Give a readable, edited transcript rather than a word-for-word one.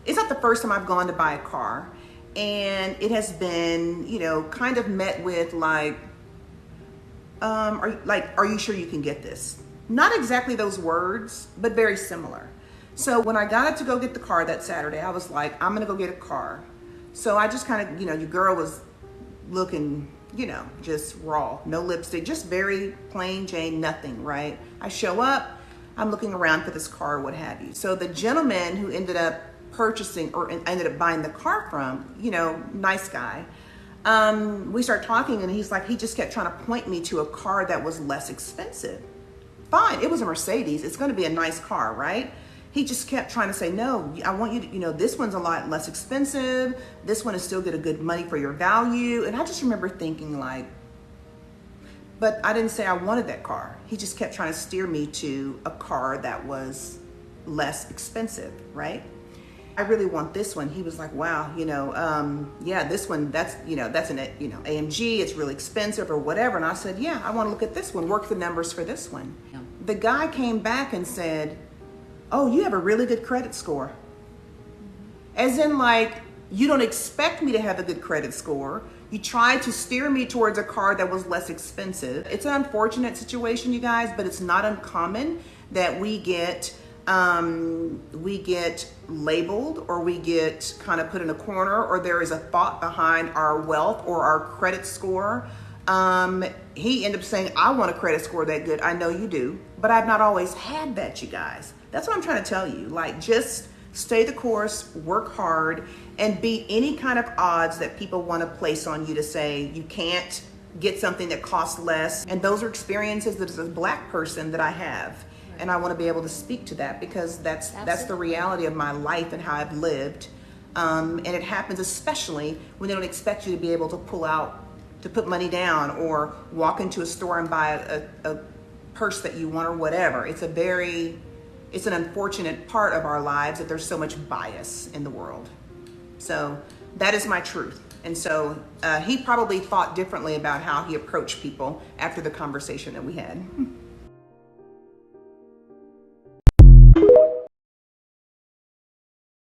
it's not the first time I've gone to buy a car, and it has been, you know, kind of met with like, are you sure you can get this? Not exactly those words, but very similar. So when I got it to go get the car that Saturday, I was like, I'm gonna go get a car. So I just kind of, you know, your girl was looking, you know, just raw, no lipstick, just very plain Jane, nothing, right? I show up, I'm looking around for this car, what have you. So the gentleman who ended up purchasing or ended up buying the car from, you know, nice guy, we start talking and he's like, he just kept trying to point me to a car that was less expensive. Fine, it was a Mercedes, it's gonna be a nice car, right? He just kept trying to say, no, I want you to, you know, this one's a lot less expensive. This one is still get a good money for your value. And I just remember thinking like, but I didn't say I wanted that car. He just kept trying to steer me to a car that was less expensive, right? I really want this one. He was like, wow, you know, yeah, this one, that's, you know, that's an, you know, AMG, it's really expensive or whatever. And I said, yeah, I want to look at this one, work the numbers for this one. Yeah. The guy came back and said, oh, you have a really good credit score. As in like, you don't expect me to have a good credit score. You tried to steer me towards a car that was less expensive. It's an unfortunate situation, you guys, but it's not uncommon that we get labeled or we get kind of put in a corner, or there is a thought behind our wealth or our credit score. He ended up saying, I want a credit score that good. I know you do, but I've not always had that, you guys. That's what I'm trying to tell you. Like, just stay the course, work hard, and beat any kind of odds that people want to place on you to say you can't get something that costs less. And those are experiences that as a Black person that I have. Right. And I want to be able to speak to that because that's the reality of my life and how I've lived. And it happens especially when they don't expect you to be able to put money down or walk into a store and buy a purse that you want or whatever. It's an unfortunate part of our lives that there's so much bias in the world. So that is my truth. And so he probably thought differently about how he approached people after the conversation that we had.